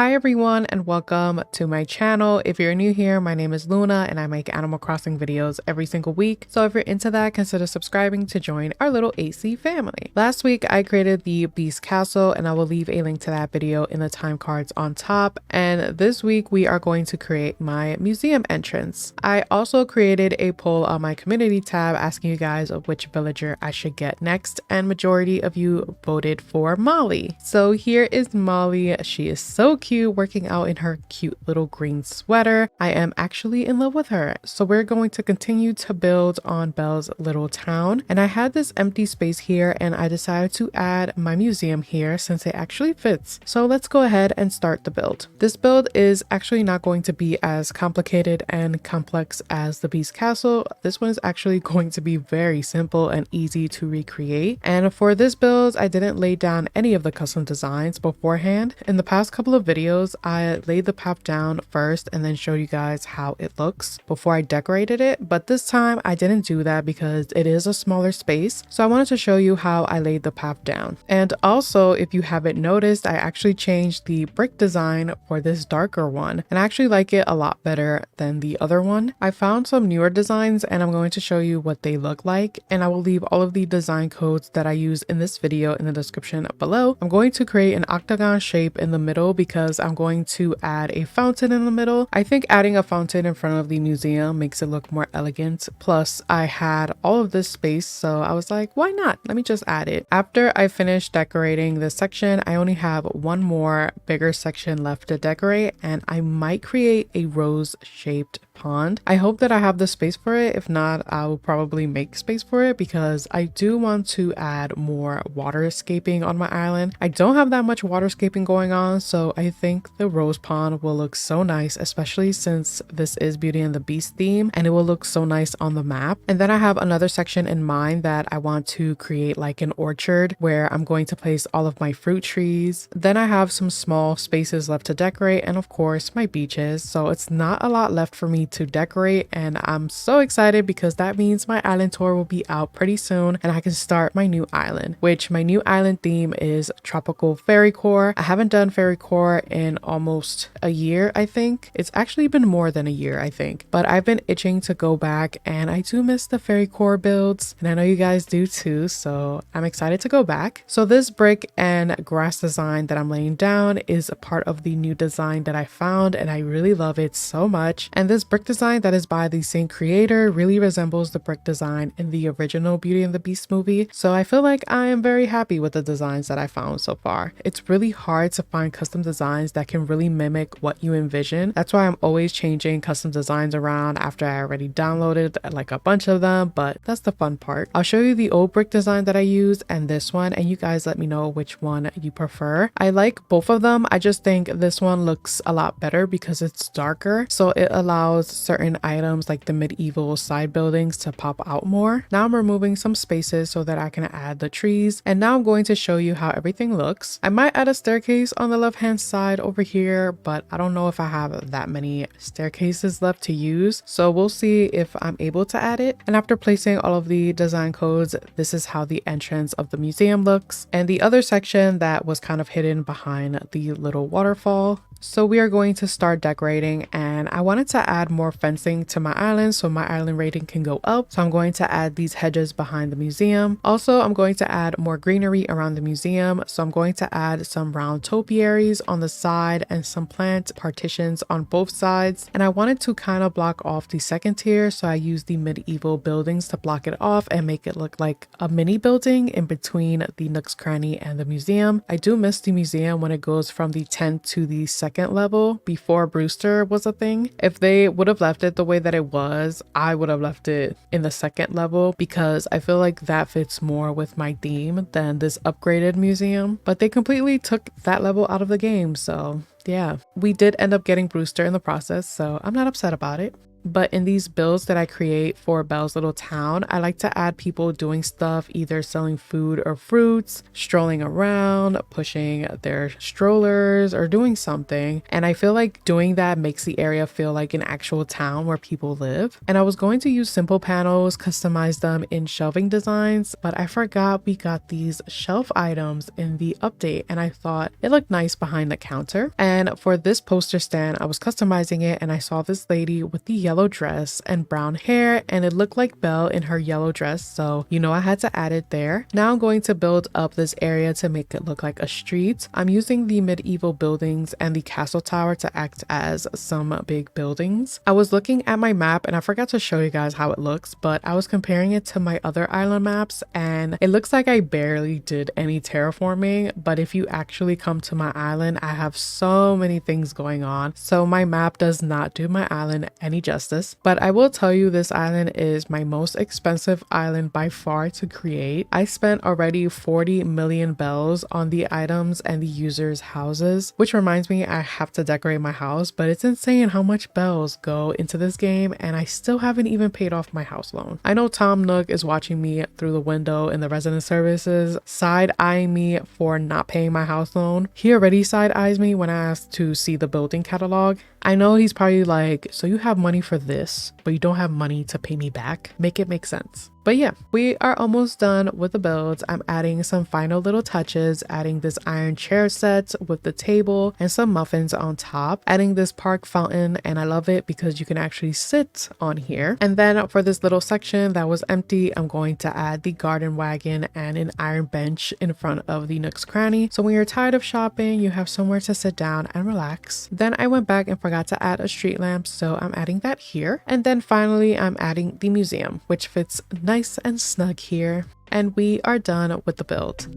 Hi everyone and welcome to my channel. If you're new here, my name is Luna and I make Animal Crossing videos every single week. So if you're into that, consider subscribing to join our little AC family. Last week I created the Beast Castle and I will leave a link to that video in the time cards on top. And this week we are going to create my museum entrance. I also created a poll on my community tab asking you guys which villager I should get next, and majority of you voted for Molly. So here is Molly. She is so cute, working out in her cute little green sweater. I am actually in love with her. So we're going to continue to build on Belle's little town. And I had this empty space here and I decided to add my museum here since it actually fits. So let's go ahead and start the build. This build is actually not going to be as complicated and complex as the Beast Castle. This one is actually going to be very simple and easy to recreate. And for this build, I didn't lay down any of the custom designs beforehand. In the past couple of videos, I laid the path down first and then showed you guys how it looks before I decorated it. But this time I didn't do that because it is a smaller space. So I wanted to show you how I laid the path down. And also, if you haven't noticed, I actually changed the brick design for this darker one. And I actually like it a lot better than the other one. I found some newer designs and I'm going to show you what they look like. And I will leave all of the design codes that I use in this video in the description below. I'm going to create an octagon shape in the middle because I'm going to add a fountain in the middle. I think adding a fountain in front of the museum makes it look more elegant. Plus I had all of this space, so I was like, why not? Let me just add it. After I finished decorating this section, I only have one more bigger section left to decorate, and I might create a rose shaped pond. I hope that I have the space for it. If not, I will probably make space for it because I do want to add more water escaping on my island. I don't have that much water escaping going on, so I think the rose pond will look so nice, especially since this is Beauty and the Beast theme, and it will look so nice on the map. And then I have another section in mind that I want to create like an orchard where I'm going to place all of my fruit trees. Then I have some small spaces left to decorate, and of course my beaches. So it's not a lot left for me to decorate, and I'm so excited because that means my island tour will be out pretty soon and I can start my new island, which my new island theme is tropical fairy core. I haven't done fairy core in almost a year. I think it's actually been more than a year, I think, but I've been itching to go back and I do miss the fairy core builds, and I know you guys do too, so I'm excited to go back. So this brick and grass design that I'm laying down is a part of the new design that I found, and I really love it so much. And this brick design that is by the same creator really resembles the brick design in the original Beauty and the Beast movie, so I feel like I am very happy with the designs that I found so far. It's really hard to find custom designs that can really mimic what you envision. That's why I'm always changing custom designs around after I already downloaded like a bunch of them, but that's the fun part. I'll show you the old brick design that I used and this one, and you guys let me know which one you prefer. I like both of them. I just think this one looks a lot better because it's darker, so it allows certain items like the medieval side buildings to pop out more. Now I'm removing some spaces so that I can add the trees, and now I'm going to show you how everything looks. I might add a staircase on the left hand side over here, but I don't know if I have that many staircases left to use, so we'll see if I'm able to add it. And after placing all of the design codes, this is how the entrance of the museum looks, and the other section that was kind of hidden behind the little waterfall. So we are going to start decorating, and I wanted to add more fencing to my island so my island rating can go up. So I'm going to add these hedges behind the museum. Also, I'm going to add more greenery around the museum. So I'm going to add some round topiaries on the side and some plant partitions on both sides. And I wanted to kind of block off the second tier, so I used the medieval buildings to block it off and make it look like a mini building in between the Nook's Cranny and the museum. I do miss the museum when it goes from the 10th to the second level before Brewster was a thing. If they would have left it the way that it was, I would have left it in the second level because I feel like that fits more with my theme than this upgraded museum. But they completely took that level out of the game, so yeah. We did end up getting Brewster in the process, so I'm not upset about it. But in these builds that I create for Belle's little town, I like to add people doing stuff, either selling food or fruits, strolling around, pushing their strollers, or doing something. And I feel like doing that makes the area feel like an actual town where people live. And I was going to use simple panels, customize them in shelving designs, but I forgot we got these shelf items in the update, and I thought it looked nice behind the counter. And for this poster stand, I was customizing it, and I saw this lady with the yellow dress and brown hair, and it looked like Belle in her yellow dress, so I had to add it there. Now I'm going to build up this area to make it look like a street. I'm using the medieval buildings and the castle tower to act as some big buildings. I was looking at my map and I forgot to show you guys how it looks, but I was comparing it to my other island maps, and it looks like I barely did any terraforming. But if you actually come to my island, I have so many things going on, so my map does not do my island any justice. But I will tell you, this island is my most expensive island by far to create. I spent already 40 million bells on the items and the users' houses, which reminds me I have to decorate my house, but it's insane how much bells go into this game, and I still haven't even paid off my house loan. I know Tom Nook is watching me through the window in the resident services, side-eyeing me for not paying my house loan. He already side-eyes me when I asked to see the building catalog. I know he's probably like, so you have money for this, but you don't have money to pay me back? Make it make sense. But yeah, we are almost done with the builds. I'm adding some final little touches, adding this iron chair set with the table and some muffins on top, adding this park fountain, and I love it because you can actually sit on here. And then for this little section that was empty, I'm going to add the garden wagon and an iron bench in front of the Nook's Cranny. So when you're tired of shopping, you have somewhere to sit down and relax. Then I went back and forgot to add a street lamp, so I'm adding that here. And then finally, I'm adding the museum, which fits nice and snug here, and we are done with the build.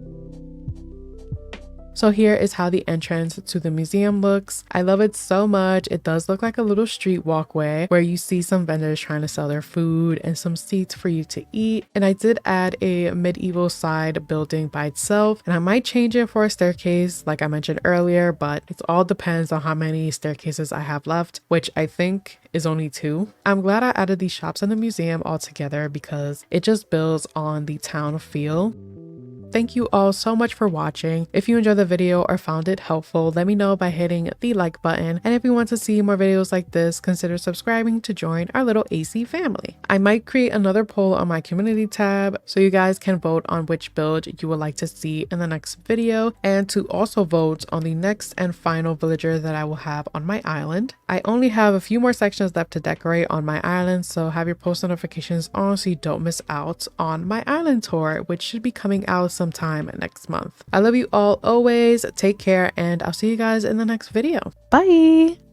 So here is how the entrance to the museum looks. I love it so much. It does look like a little street walkway where you see some vendors trying to sell their food and some seats for you to eat. And I did add a medieval side building by itself, and I might change it for a staircase like I mentioned earlier, but it all depends on how many staircases I have left, which I think is only 2. I'm glad I added these shops in the museum all together because it just builds on the town feel. Thank you all so much for watching. If you enjoyed the video or found it helpful, let me know by hitting the like button. And if you want to see more videos like this, consider subscribing to join our little AC family. I might create another poll on my community tab so you guys can vote on which build you would like to see in the next video, and to also vote on the next and final villager that I will have on my island. I only have a few more sections left to decorate on my island, so have your post notifications on so you don't miss out on my island tour, which should be coming out sometime next month. I love you all always. Take care, and I'll see you guys in the next video. Bye.